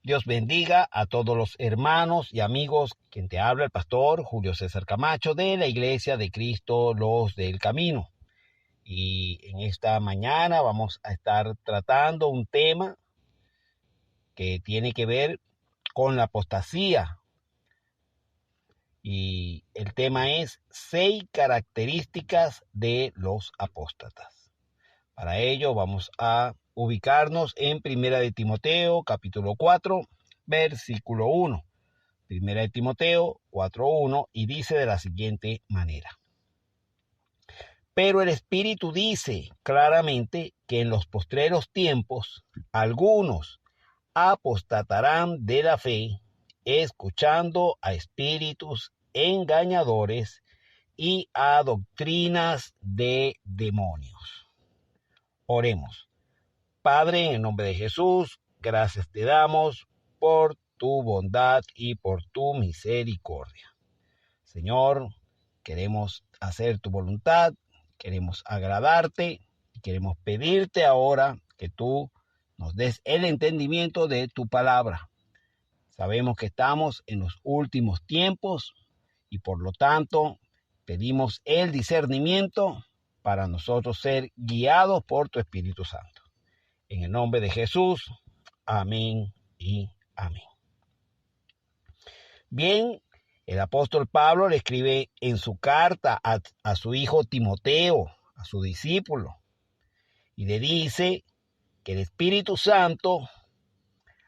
Dios bendiga a todos los hermanos y amigos. Quien te habla, el pastor Julio César Camacho de la Iglesia de Cristo, los del Camino. Y en esta mañana vamos a estar tratando un tema que tiene que ver con la apostasía. Y el tema es 6 características de los apóstatas. Para ello vamos a ubicarnos en Primera de Timoteo, capítulo 4, versículo 1. Primera de Timoteo 4:1, y dice de la siguiente manera. Pero el Espíritu dice claramente que en los postreros tiempos algunos apostatarán de la fe, escuchando a espíritus engañadores y a doctrinas de demonios. Oremos. Padre, en el nombre de Jesús, gracias te damos por tu bondad y por tu misericordia. Señor, queremos hacer tu voluntad, queremos agradarte y queremos pedirte ahora que tú nos des el entendimiento de tu palabra. Sabemos que estamos en los últimos tiempos y por lo tanto pedimos el discernimiento para nosotros ser guiados por tu Espíritu Santo. En el nombre de Jesús, amén y amén. Bien, el apóstol Pablo le escribe en su carta a su hijo Timoteo, a su discípulo, y le dice que el Espíritu Santo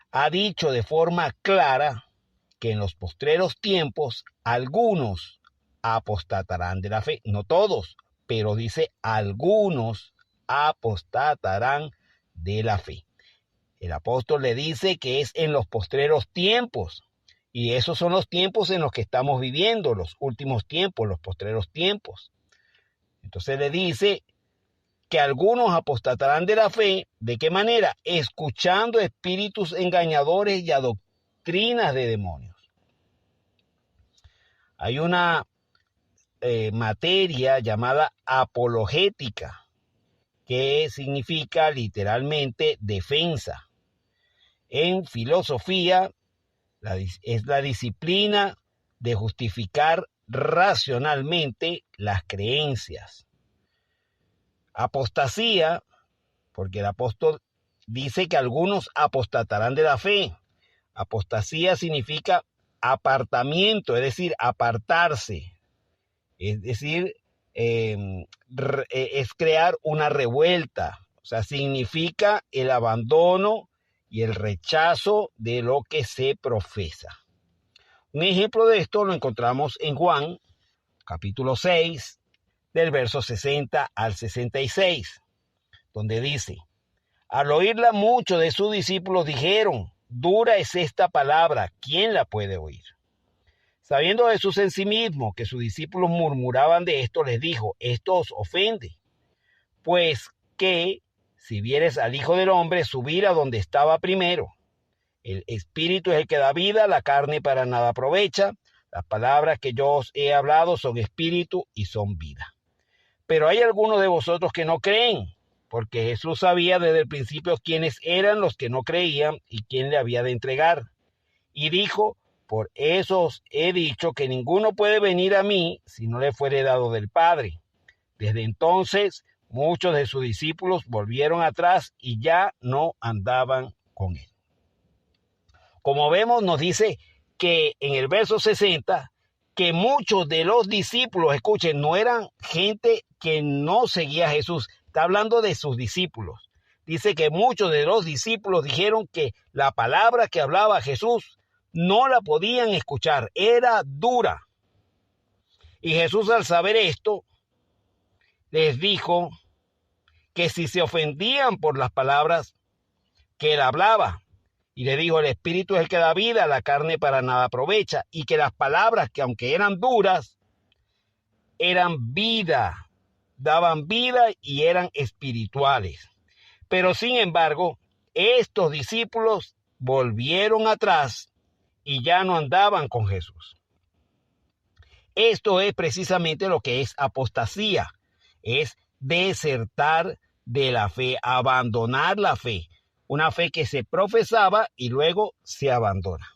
ha dicho de forma clara que en los postreros tiempos algunos apostatarán de la fe. No todos, pero dice algunos apostatarán de la fe. El apóstol le dice que es en los postreros tiempos, y esos son los tiempos en los que estamos viviendo, los últimos tiempos, los postreros tiempos. Entonces le dice que algunos apostatarán de la fe. ¿De qué manera? Escuchando espíritus engañadores y a doctrinas de demonios. Hay una materia llamada apologética, que significa literalmente defensa. En filosofía es la disciplina de justificar racionalmente las creencias. Apostasía, porque el apóstol dice que algunos apostatarán de la fe. Apostasía significa apartamiento, es decir, apartarse. Es decir, es crear una revuelta. O sea, significa el abandono y el rechazo de lo que se profesa. Un ejemplo de esto lo encontramos en Juan, capítulo 6, del verso 60 al 66, donde dice: al oírla muchos de sus discípulos dijeron, dura es esta palabra, ¿quién la puede oír? Sabiendo Jesús en sí mismo que sus discípulos murmuraban de esto, les dijo, esto os ofende, pues que si vieres al Hijo del Hombre subir a donde estaba primero. El Espíritu es el que da vida, la carne para nada aprovecha. Las palabras que yo os he hablado son espíritu y son vida. Pero hay algunos de vosotros que no creen, porque Jesús sabía desde el principio quiénes eran los que no creían y quién le había de entregar. Y dijo, por eso os he dicho que ninguno puede venir a mí si no le fuere dado del Padre. Desde entonces, muchos de sus discípulos volvieron atrás y ya no andaban con él. Como vemos, nos dice que en el verso 60, que muchos de los discípulos, escuchen, no eran gente que no seguía a Jesús, está hablando de sus discípulos. Dice que muchos de los discípulos dijeron que la palabra que hablaba Jesús no la podían escuchar, era dura. Y Jesús, al saber esto, les dijo que si se ofendían por las palabras que él hablaba, y le dijo, el Espíritu es el que da vida, la carne para nada aprovecha, y que las palabras que aunque eran duras, eran vida, daban vida y eran espirituales. Pero sin embargo, estos discípulos volvieron atrás y ya no andaban con Jesús. Esto es precisamente lo que es apostasía, es desertar de la fe, abandonar la fe. una fe que se profesaba y luego se abandona.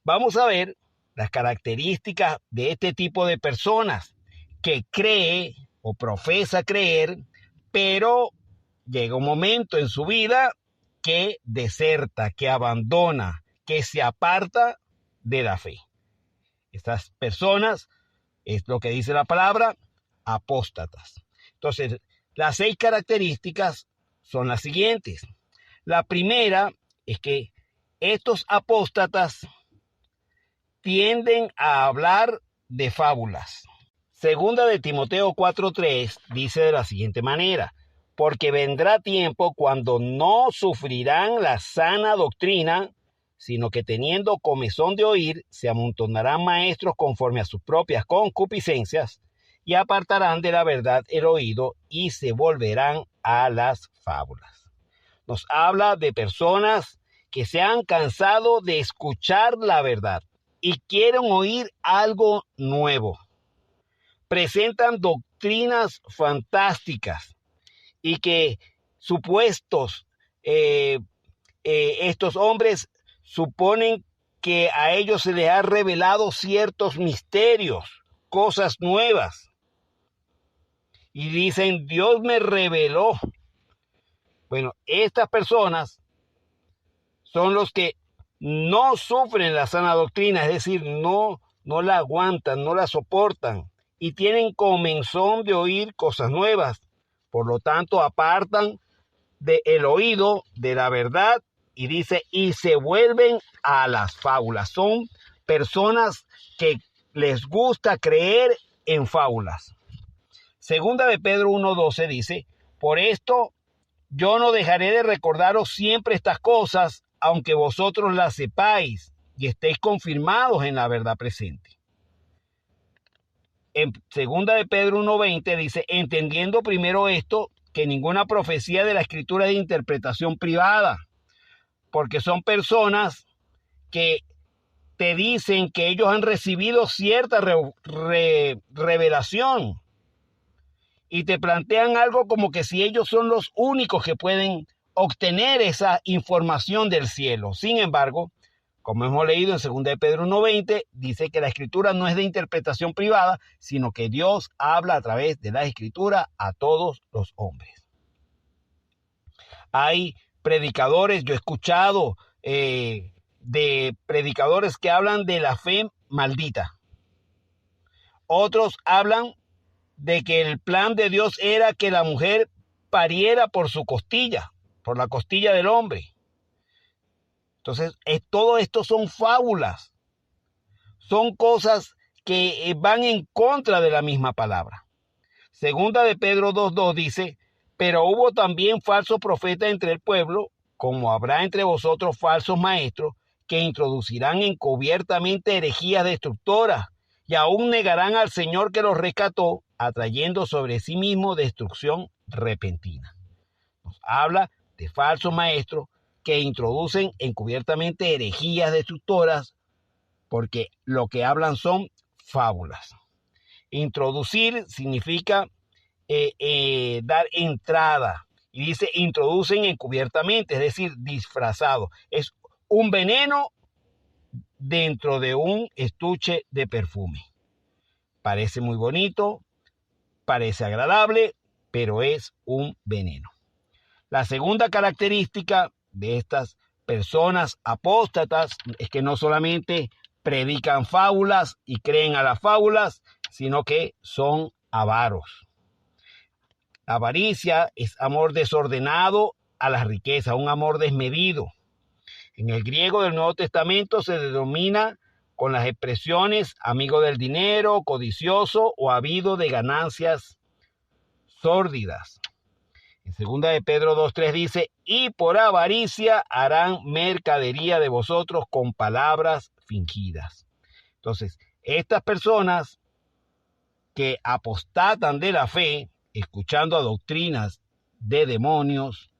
Vamos a ver las características de este tipo de personas que cree o profesa creer, pero llega un momento en su vida que deserta, que abandona, que se aparta de la fe. Estas personas, es lo que dice la palabra, apóstatas. Entonces, las 6 características son las siguientes. La primera es que estos apóstatas tienden a hablar de fábulas. Segunda de Timoteo 4:3 dice de la siguiente manera: porque vendrá tiempo cuando no sufrirán la sana doctrina, sino que teniendo comezón de oír, se amontonarán maestros conforme a sus propias concupiscencias, y apartarán de la verdad el oído y se volverán a las fábulas. Nos habla de personas que se han cansado de escuchar la verdad y quieren oír algo nuevo. Presentan doctrinas fantásticas y que supuestos estos hombres suponen que a ellos se les ha revelado ciertos misterios, cosas nuevas. Y dicen, Dios me reveló. Bueno, estas personas son los que no sufren la sana doctrina, es decir, no la aguantan, no la soportan y tienen comezón de oír cosas nuevas. Por lo tanto, apartan del oído de la verdad y dice, y se vuelven a las fábulas. Son personas que les gusta creer en fábulas. Segunda de Pedro 1:12 dice, por esto yo no dejaré de recordaros siempre estas cosas, aunque vosotros las sepáis y estéis confirmados en la verdad presente. En segunda de Pedro 1:20 dice, entendiendo primero esto, que ninguna profecía de la Escritura es de interpretación privada, porque son personas que te dicen que ellos han recibido cierta revelación y te plantean algo como que si ellos son los únicos que pueden obtener esa información del cielo. Sin embargo, como hemos leído en 2 de Pedro 1:20, dice que la Escritura no es de interpretación privada, sino que Dios habla a través de la Escritura a todos los hombres. Hay predicadores, yo he escuchado de predicadores que hablan de la fe maldita. Otros hablan de que el plan de Dios era que la mujer pariera por su costilla, por la costilla del hombre. Entonces, todo esto son fábulas, son cosas que van en contra de la misma palabra. Segunda de Pedro 2:2 dice, pero hubo también falsos profetas entre el pueblo, como habrá entre vosotros falsos maestros, que introducirán encubiertamente herejías destructoras, y aún negarán al Señor que los rescató, atrayendo sobre sí mismo destrucción repentina. Nos habla de falsos maestros que introducen encubiertamente herejías destructoras, porque lo que hablan son fábulas. Introducir significa dar entrada, y dice introducen encubiertamente, es decir, disfrazado. Es un veneno dentro de un estuche de perfume. Parece muy bonito, parece agradable, pero es un veneno. La segunda característica de estas personas apóstatas es que no solamente predican fábulas y creen a las fábulas, sino que son avaros. La avaricia es amor desordenado a la riqueza, un amor desmedido. En el griego del Nuevo Testamento se denomina con las expresiones amigo del dinero, codicioso o habido de ganancias sórdidas. En 2 de Pedro 2:3 dice, y por avaricia harán mercadería de vosotros con palabras fingidas. Entonces, estas personas que apostatan de la fe, escuchando a doctrinas de demonios,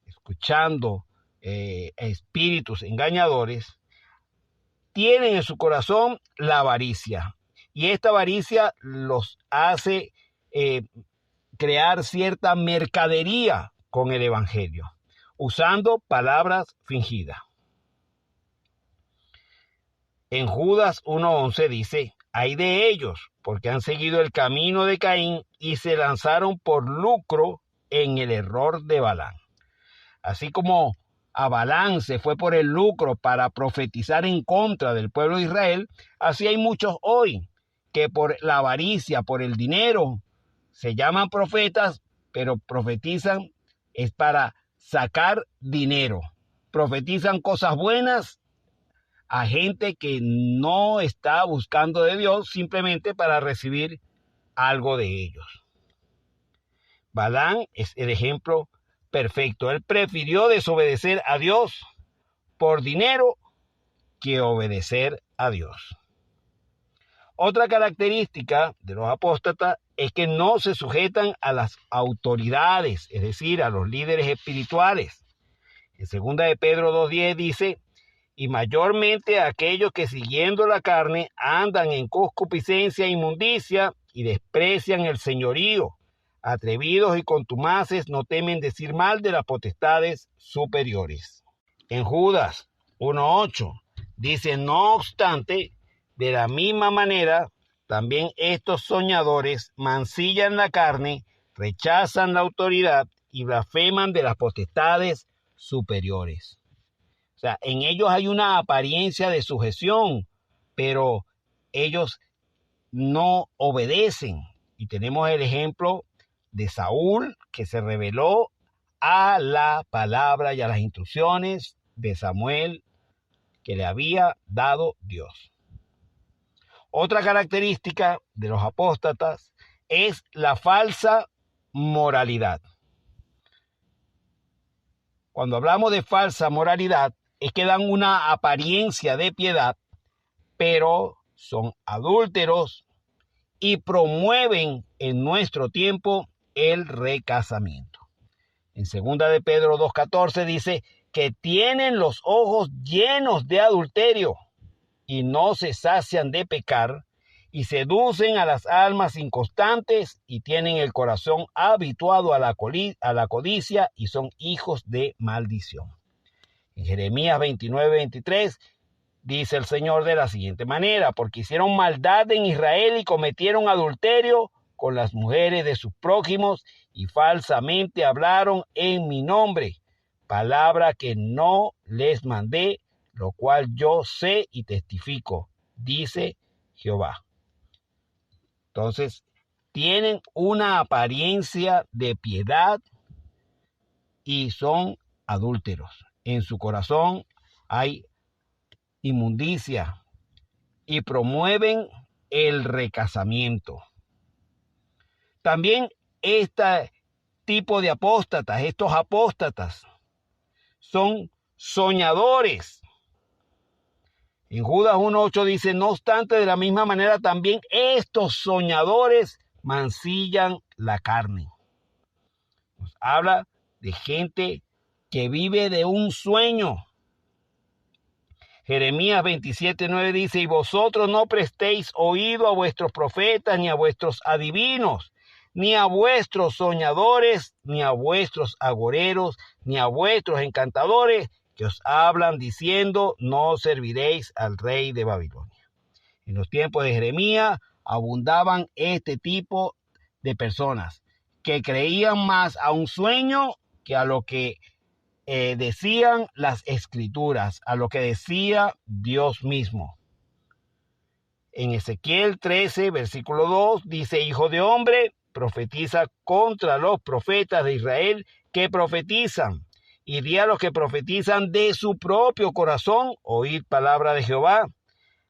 escuchando espíritus engañadores, tienen en su corazón la avaricia. Y esta avaricia los hace crear cierta mercadería con el evangelio. usando palabras fingidas. En Judas 1:11 dice: «Ay de ellos, porque han seguido el camino de Caín y se lanzaron por lucro en el error de Balaam». Así como a Balaam se fue por el lucro para profetizar en contra del pueblo de Israel, así hay muchos hoy que por la avaricia, por el dinero, se llaman profetas, pero profetizan es para sacar dinero. Profetizan cosas buenas a gente que no está buscando de Dios, simplemente para recibir algo de ellos. Balaam es el ejemplo perfecto. Él prefirió desobedecer a Dios por dinero que obedecer a Dios. Otra característica de los apóstatas es que no se sujetan a las autoridades, es decir, a los líderes espirituales. En 2 de Pedro 2:10 dice: «Y mayormente a aquellos que siguiendo la carne andan en concupiscencia e inmundicia y desprecian el señorío. Atrevidos y contumaces no temen decir mal de las potestades superiores». En Judas 1:8 dice: «No obstante, de la misma manera, también estos soñadores mancillan la carne, rechazan la autoridad y blasfeman de las potestades superiores». O sea, en ellos hay una apariencia de sujeción, pero ellos no obedecen. Y tenemos el ejemplo de Saúl, que se rebeló a la palabra y a las instrucciones de Samuel que le había dado Dios. Otra característica de los apóstatas es la falsa moralidad. Cuando hablamos de falsa moralidad, es que dan una apariencia de piedad, pero son adúlteros y promueven en nuestro tiempo el recasamiento. En 2 de Pedro 2:14 dice que tienen los ojos llenos de adulterio y no se sacian de pecar, y seducen a las almas inconstantes y tienen el corazón habituado a la codicia y son hijos de maldición. En Jeremías 29:23 dice el Señor de la siguiente manera: «Porque hicieron maldad en Israel y cometieron adulterio con las mujeres de sus prójimos y falsamente hablaron en mi nombre, palabra que no les mandé, lo cual yo sé y testifico, dice Jehová». Entonces, tienen una apariencia de piedad y son adúlteros. En su corazón hay inmundicia y promueven el recasamiento. También este tipo de apóstatas, estos apóstatas, son soñadores. En Judas 1:8 dice: «No obstante, de la misma manera también estos soñadores mancillan la carne». Nos habla de gente que vive de un sueño. Jeremías 27:9 dice: «Y vosotros no prestéis oído a vuestros profetas, ni a vuestros adivinos, ni a vuestros soñadores, ni a vuestros agoreros, ni a vuestros encantadores, que os hablan diciendo: no serviréis al rey de Babilonia». En los tiempos de Jeremías abundaban este tipo de personas que creían más a un sueño que a lo que decían las escrituras, a lo que decía Dios mismo. En Ezequiel 13, versículo 2, dice: «Hijo de hombre, profetiza contra los profetas de Israel que profetizan, y di a los que profetizan de su propio corazón: oíd palabra de Jehová.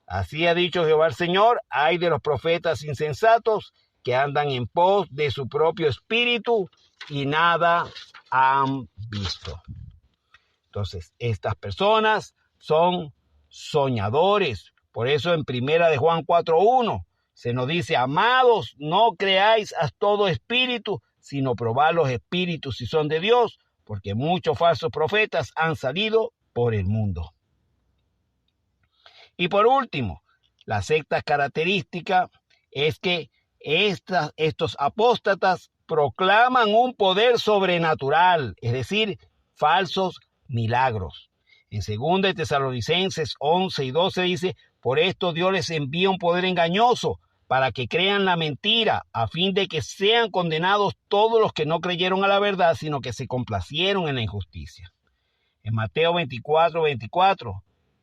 Así ha dicho Jehová el Señor: ay de los profetas insensatos que andan en pos de su propio espíritu y nada han visto». Entonces, estas personas son soñadores. Por eso en 1 de Juan 4:1 se nos dice: «Amados, no creáis a todo espíritu, sino probad los espíritus si son de Dios, porque muchos falsos profetas han salido por el mundo». Y por último, la sexta característica es que estos apóstatas proclaman un poder sobrenatural, es decir, falsos milagros. En 2 Tesalonicenses 11 y 12 dice, por esto Dios les envía un poder engañoso para que crean la mentira, a fin de que sean condenados todos los que no creyeron a la verdad, sino que se complacieron en la injusticia. En Mateo 24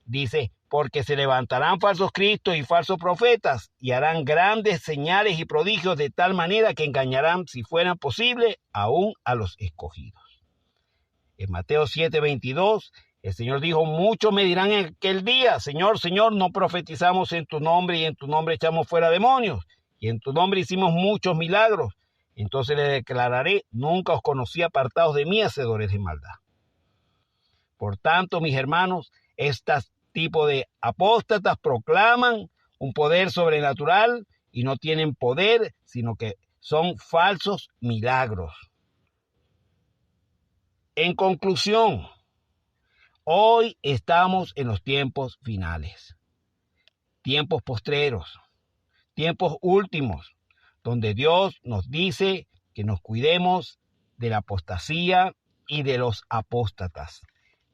dice, porque se levantarán falsos cristos y falsos profetas y harán grandes señales y prodigios de tal manera que engañarán, si fuera posible, aún a los escogidos. En Mateo 7:22, el Señor dijo, muchos me dirán en aquel día, Señor, Señor, no profetizamos en tu nombre y en tu nombre echamos fuera demonios y en tu nombre hicimos muchos milagros. Entonces les declararé, nunca os conocí, apartados de mí, hacedores de maldad. Por tanto, mis hermanos, estas tipo de apóstatas proclaman un poder sobrenatural y no tienen poder, sino que son falsos milagros. En conclusión, hoy estamos en los tiempos finales, tiempos postreros, tiempos últimos, donde Dios nos dice que nos cuidemos de la apostasía y de los apóstatas,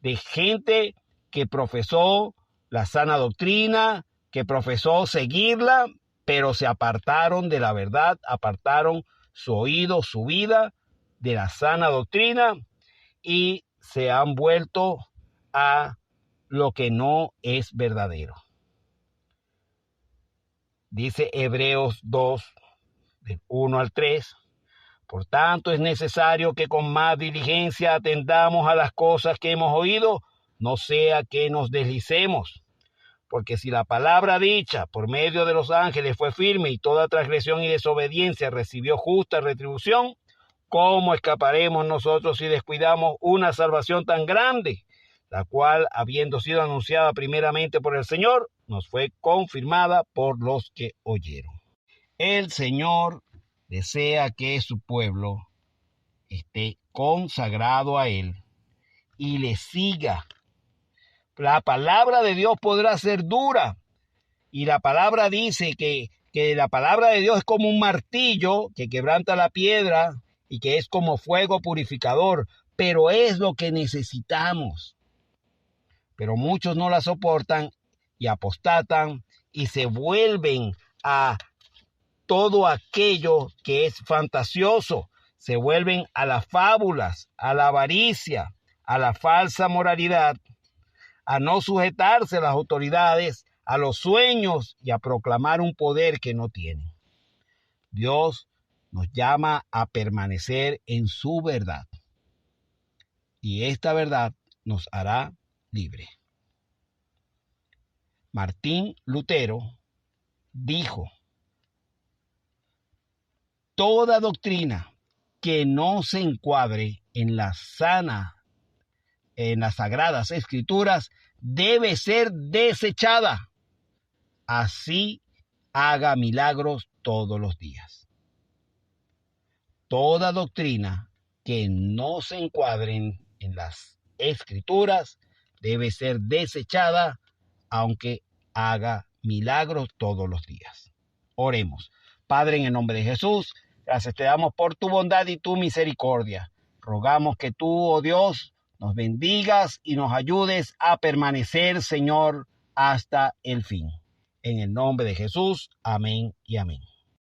de gente que profesó la sana doctrina, que profesó seguirla, pero se apartaron de la verdad, apartaron su oído, su vida de la sana doctrina y se han vuelto a lo que no es verdadero. Dice Hebreos 2, del 1 al 3. Por tanto, es necesario que con más diligencia atendamos a las cosas que hemos oído, no sea que nos deslicemos. Porque si la palabra dicha por medio de los ángeles fue firme y toda transgresión y desobediencia recibió justa retribución, ¿cómo escaparemos nosotros si descuidamos una salvación tan grande, la cual, habiendo sido anunciada primeramente por el Señor, nos fue confirmada por los que oyeron? El Señor desea que su pueblo esté consagrado a Él y le siga. La palabra de Dios podrá ser dura y la palabra dice que la palabra de Dios es como un martillo que quebranta la piedra y que es como fuego purificador, pero es lo que necesitamos. Pero muchos no la soportan y apostatan y se vuelven a todo aquello que es fantasioso, se vuelven a las fábulas, a la avaricia, a la falsa moralidad, a no sujetarse a las autoridades, a los sueños y a proclamar un poder que no tienen. Dios nos llama a permanecer en su verdad y esta verdad nos hará libre. Martín Lutero dijo, toda doctrina que no se encuadre en las sagradas escrituras debe ser desechada, así haga milagros todos los días. Toda doctrina que no se encuadre en las escrituras debe ser desechada, aunque haga milagros todos los días. Oremos. Padre, en el nombre de Jesús, gracias te damos por tu bondad y tu misericordia. Rogamos que tú, oh Dios, nos bendigas y nos ayudes a permanecer, Señor, hasta el fin. En el nombre de Jesús, amén y amén.